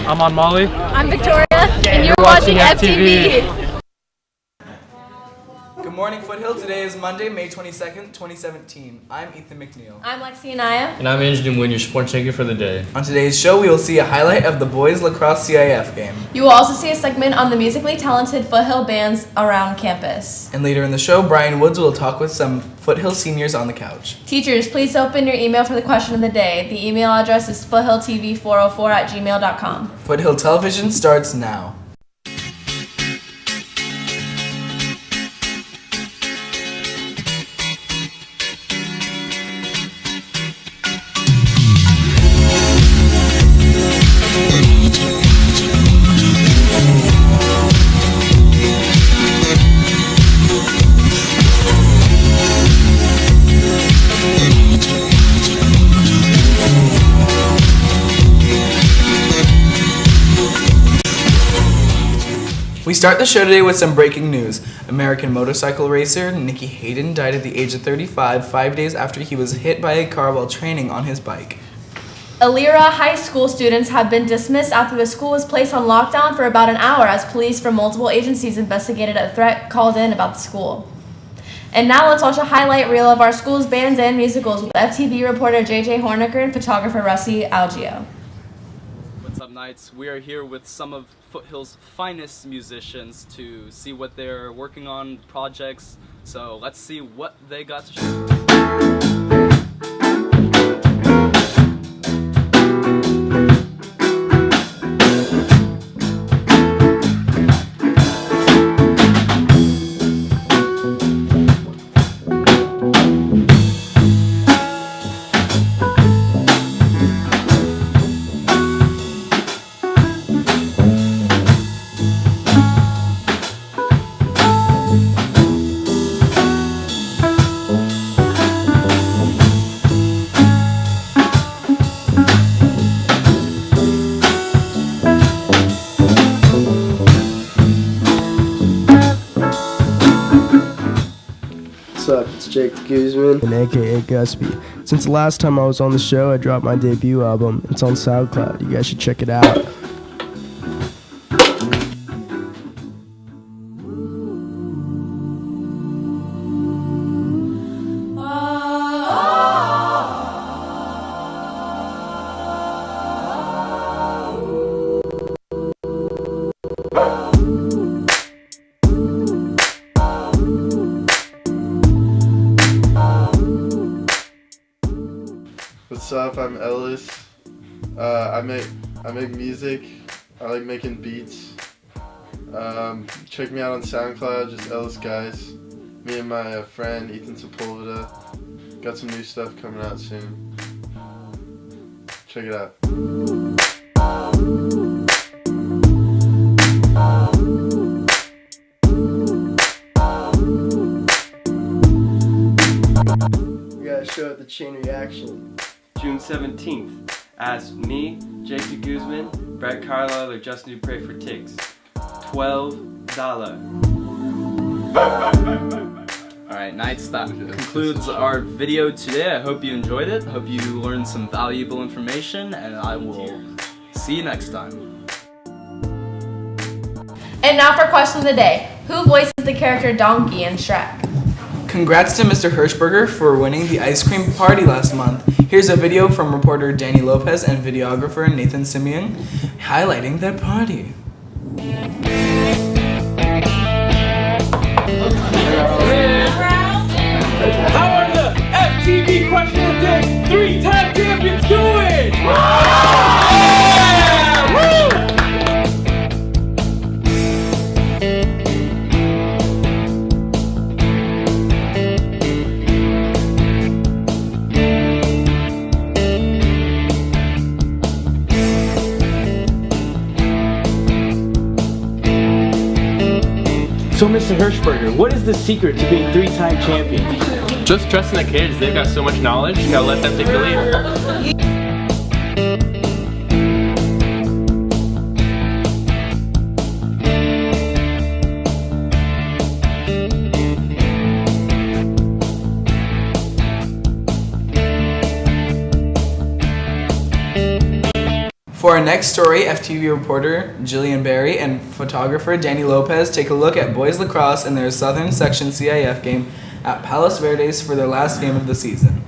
I'm on Molly. I'm Victoria, and you're watching FTV. Good morning, Foothill. Today is Monday, May 22nd, 2017. I'm Ethan McNeil. I'm Lexi Anaya. And I'm Andrew Nguyen, your sport taker for the day. On today's show, we will see a highlight of the boys lacrosse CIF game. You will also see a segment on the musically talented Foothill bands around campus. And later in the show, Brian Woods will talk with some Foothill seniors on the couch. Teachers, please open your email for the question of the day. The email address is foothilltv404@gmail.com. Foothill Television starts now. We start the show today with some breaking news. American motorcycle racer Nicky Hayden died at the age of 35, 5 days after he was hit by a car while training on his bike. Alira High School students have been dismissed after the school was placed on lockdown for about an hour as police from multiple agencies investigated a threat called in about the school. And now let's watch a highlight reel of our school's bands and musicals with FTV reporter JJ Horniker and photographer Rusty Algio. What's up, Knights? We are here with some of Foothill's finest musicians to see what they're working on, projects. So let's see what they got to show. What's up? It's Jake Guzman and aka Gusby. Since the last time I was on the show, I dropped my debut album. It's on SoundCloud. You guys should check it out. What's up? I'm Ellis. I make music. I like making beats. Check me out on SoundCloud, just Ellis Guys. Me and my friend Ethan Sepulveda got some new stuff coming out soon. Check it out. We got a show at the Chain Reaction. June 17th, as me, Jacob Guzman, Brett Carlisle, or Justin Dupre for tickets. $12. Alright, Knights, that concludes our video today. I hope you enjoyed it. Hope you learned some valuable information, and I will see you next time. And now for question of the day. Who voices the character Donkey in Shrek? Congrats to Mr. Hirschberger for winning the ice cream party last month. Here's a video from reporter Danny Lopez and videographer Nathan Simeon highlighting that party. How are the FTV question of the day 3-time champions doing? So, Mr. Hirschberger, what is the secret to being 3-time champion? Just trusting the kids. They've got so much knowledge. You gotta let them take the lead. For our next story, FTV reporter Jillian Berry and photographer Danny Lopez take a look at boys lacrosse in their Southern Section CIF game at Palos Verdes for their last game of the season.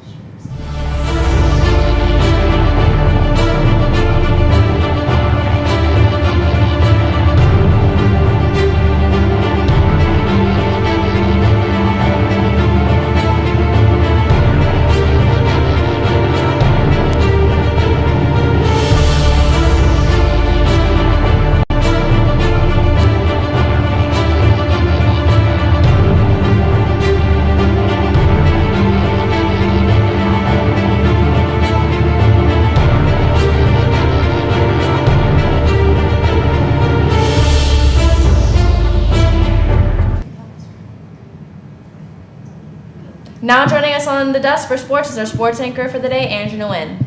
Now joining us on the desk for sports is our sports anchor for the day, Andrew Nguyen.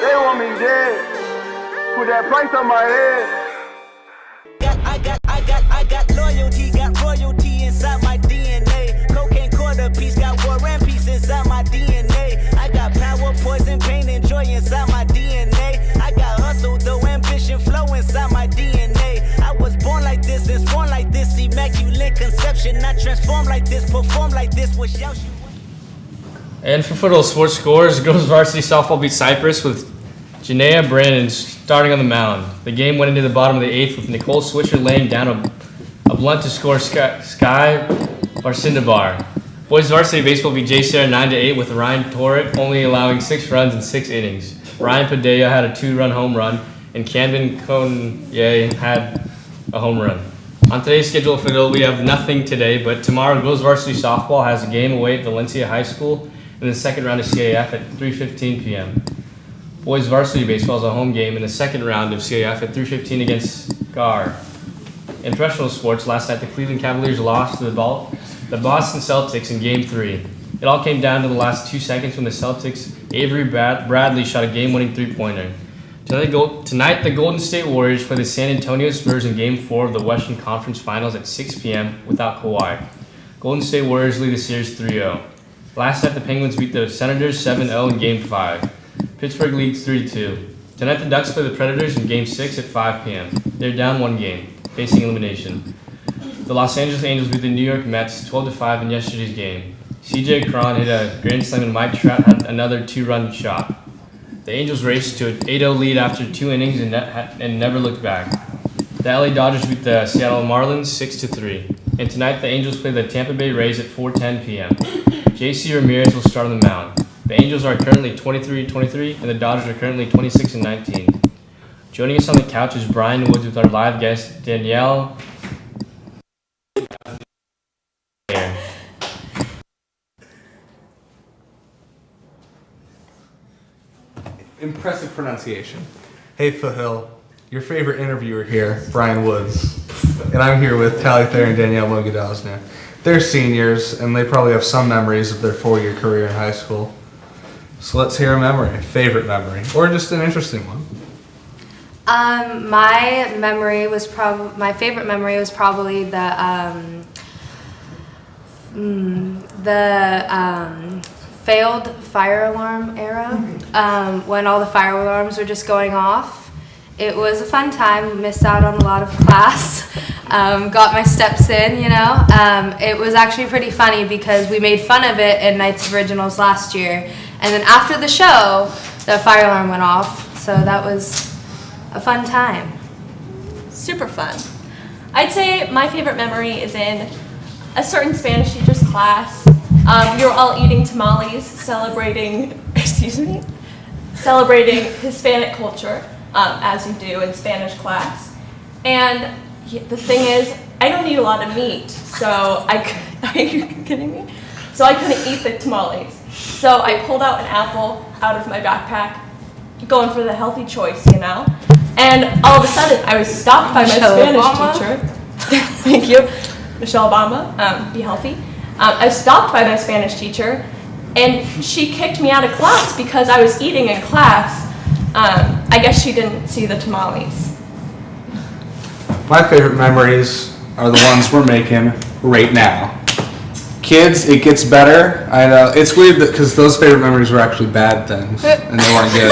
They want me dead. Put that price on my head. I got loyalty, got royalty inside my DNA. Cocaine quarter piece, got war and peace inside my DNA. I got power, poison, pain, and joy inside my DNA. I got hustle, though ambition, flow inside my DNA. I was born like this and born like this, immaculate conception. Not transformed like this, perform like this. Was y'all. And for Foothill Sports Scores, girls varsity softball beat Cypress with Janaea Brandon starting on the mound. The game went into the bottom of the 8th with Nicole Swisher laying down a blunt to score Sky Barcindabar. Boys varsity baseball beat JCR 9-8 with Ryan Torrett only allowing 6 runs in 6 innings. Ryan Padilla had a 2-run home run, and Camden Conye had a home run. On today's schedule for Foothill, we have nothing today, but tomorrow girls varsity softball has a game away at Valencia High School in the second round of CAF at 3:15 p.m. Boys varsity baseball is a home game in the second round of CAF at 3:15 against GAR. In professional sports, last night the Cleveland Cavaliers lost to the Boston Celtics in Game 3. It all came down to the last 2 seconds when the Celtics' Avery Bradley shot a game-winning three-pointer. Tonight, the Golden State Warriors play the San Antonio Spurs in Game 4 of the Western Conference Finals at 6 p.m. without Kawhi. Golden State Warriors lead the series 3-0. Last night, the Penguins beat the Senators 7-0 in Game 5. Pittsburgh leads 3-2. Tonight, the Ducks play the Predators in Game 6 at 5 p.m. They're down 1 game, facing elimination. The Los Angeles Angels beat the New York Mets 12-5 in yesterday's game. C.J. Cron hit a grand slam and Mike Trout had another 2-run shot. The Angels raced to an 8-0 lead after 2 innings and never looked back. The LA Dodgers beat the Seattle Marlins 6-3. And tonight, the Angels play the Tampa Bay Rays at 4:10 p.m. J.C. Ramirez will start on the mound. The Angels are currently 23-23, and the Dodgers are currently 26-19. Joining us on the couch is Brian Woods with our live guest, Danielle. Impressive pronunciation. Hey Foothill, your favorite interviewer here, Brian Woods. And I'm here with Tally Thayer and Danielle Mogadazna. They're seniors, and they probably have some memories of their 4-year career in high school. So let's hear a memory, favorite memory, or just an interesting one. My favorite memory was probably the failed fire alarm era, when all the fire alarms were just going off. It was a fun time, missed out on a lot of class, got my steps in, you know. It was actually pretty funny because we made fun of it in Knights of Originals last year, and then after the show, the fire alarm went off, so that was a fun time. Super fun. I'd say my favorite memory is in a certain Spanish teacher's class. We were all eating tamales, celebrating Hispanic culture, as you do in Spanish class. And the thing is, I don't eat a lot of meat, so are you kidding me? So I couldn't eat the tamales. So I pulled out an apple out of my backpack, going for the healthy choice, you know? And all of a sudden, I was stopped by my Spanish teacher. Thank you, Michelle Obama, be healthy. I was stopped by my Spanish teacher, and she kicked me out of class because I was eating in class. I guess she didn't see the tamales. My favorite memories are the ones we're making right now. Kids, it gets better. I know. It's weird because those favorite memories were actually bad things, and they weren't good.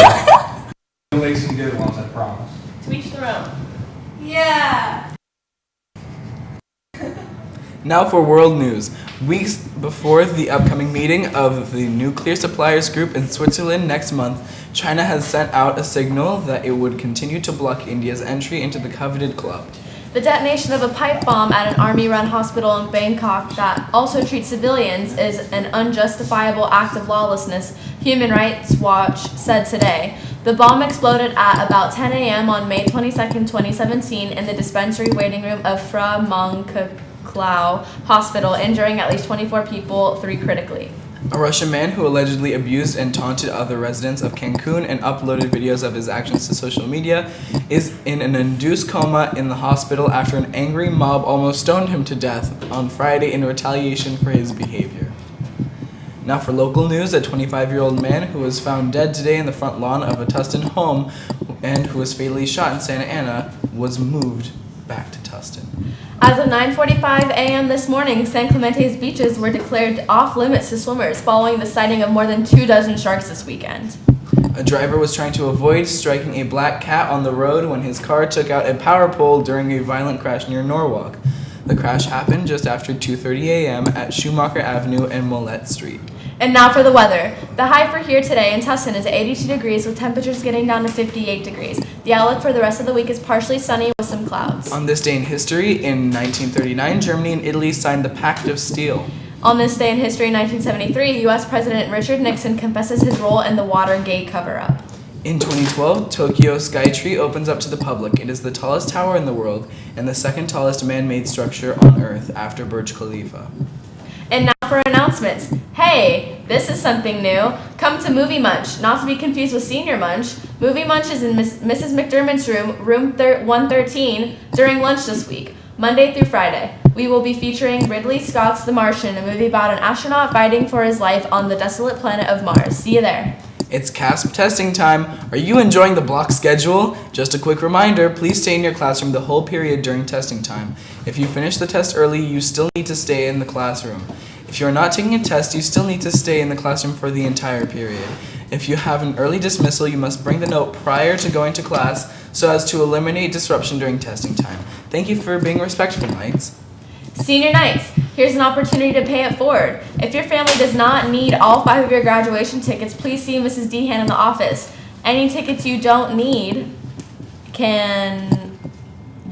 We'll make some good ones, I promise. To each their own. Yeah. Now for world news. Weeks before the upcoming meeting of the Nuclear Suppliers Group in Switzerland next month, China has sent out a signal that it would continue to block India's entry into the coveted club. The detonation of a pipe bomb at an army-run hospital in Bangkok that also treats civilians is an unjustifiable act of lawlessness, Human Rights Watch said today. The bomb exploded at about 10 a.m. on May 22, 2017 in the dispensary waiting room of Phra Mong Klau Hospital, injuring at least 24 people, 3 critically. A Russian man who allegedly abused and taunted other residents of Cancun and uploaded videos of his actions to social media is in an induced coma in the hospital after an angry mob almost stoned him to death on Friday in retaliation for his behavior. Now for local news, a 25-year-old man who was found dead today in the front lawn of a Tustin home and who was fatally shot in Santa Ana was moved back to Tustin. As of 9:45 a.m. this morning, San Clemente's beaches were declared off-limits to swimmers following the sighting of more than 24 sharks this weekend. A driver was trying to avoid striking a black cat on the road when his car took out a power pole during a violent crash near Norwalk. The crash happened just after 2:30 a.m. at Schumacher Avenue and Mollett Street. And now for the weather. The high for here today in Tustin is 82 degrees with temperatures getting down to 58 degrees. The outlook for the rest of the week is partially sunny with some clouds. On this day in history, in 1939, Germany and Italy signed the Pact of Steel. On this day in history in 1973, U.S. President Richard Nixon confesses his role in the Watergate cover-up. In 2012, Tokyo Skytree opens up to the public. It is the tallest tower in the world and the second tallest man-made structure on Earth after Burj Khalifa. And now for announcements. Hey, this is something new. Come to Movie Munch, not to be confused with Senior Munch. Movie Munch is in Mrs. McDermott's room 113, during lunch this week, Monday through Friday. We will be featuring Ridley Scott's The Martian, a movie about an astronaut fighting for his life on the desolate planet of Mars. See you there. It's CASP testing time. Are you enjoying the block schedule? Just a quick reminder, please stay in your classroom the whole period during testing time. If you finish the test early, you still need to stay in the classroom. If you are not taking a test, you still need to stay in the classroom for the entire period. If you have an early dismissal, you must bring the note prior to going to class so as to eliminate disruption during testing time. Thank you for being respectful, Knights. Senior Nights, here's an opportunity to pay it forward. If your family does not need all 5 of your graduation tickets, please see Mrs. Dehan in the office. Any tickets you don't need can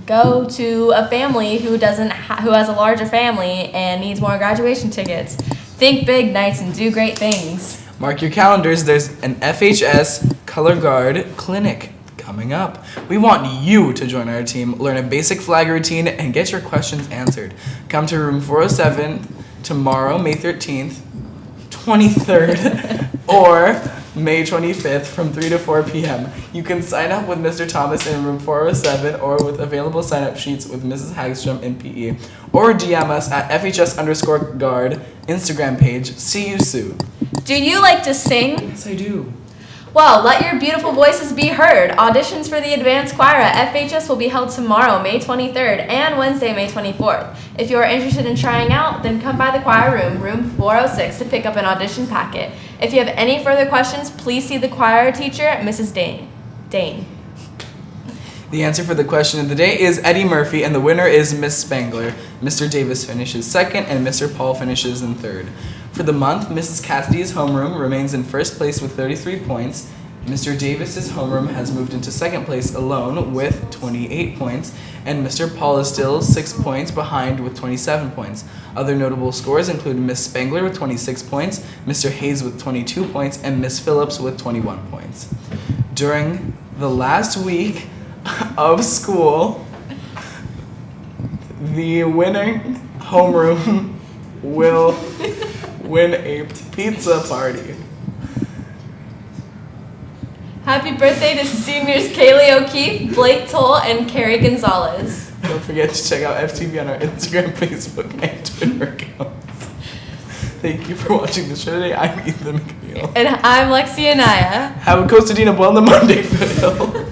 go to a family who has a larger family and needs more graduation tickets. Think big, Knights, and do great things. Mark your calendars, there's an FHS Color Guard clinic coming up. We want you to join our team, learn a basic flag routine, and get your questions answered. Come to room 407 tomorrow, May 13th, 23rd, or May 25th from 3 to 4 p.m. You can sign up with Mr. Thomas in room 407 or with available sign-up sheets with Mrs. Hagstrom in PE, or DM us at FHS_guard Instagram page. See you soon. Do you like to sing? Yes, I do. Well, let your beautiful voices be heard. Auditions for the advanced choir at FHS will be held tomorrow, May 23rd, and Wednesday, May 24th. If you are interested in trying out, then come by the choir room, room 406, to pick up an audition packet. If you have any further questions, please see the choir teacher, Mrs. Dane. The answer for the question of the day is Eddie Murphy, and the winner is Miss Spangler. Mr. Davis finishes second, and Mr. Paul finishes in third. For the month, Mrs. Cassidy's homeroom remains in first place with 33 points. Mr. Davis's homeroom has moved into second place alone with 28 points, and Mr. Paul is still 6 points behind with 27 points. Other notable scores include Miss Spangler with 26 points, Mr. Hayes with 22 points, and Miss Phillips with 21 points. During the last week of school, the winning homeroom will win a pizza party. Happy birthday to seniors Kaylee O'Keefe, Blake Toll, and Carrie Gonzalez. Don't forget to check out FTV on our Instagram, Facebook, and Twitter accounts. Thank you for watching the show today. I'm Ethan McNeil. And I'm Lexi Anaya. Have a Costadina Buena Monday, Foothill.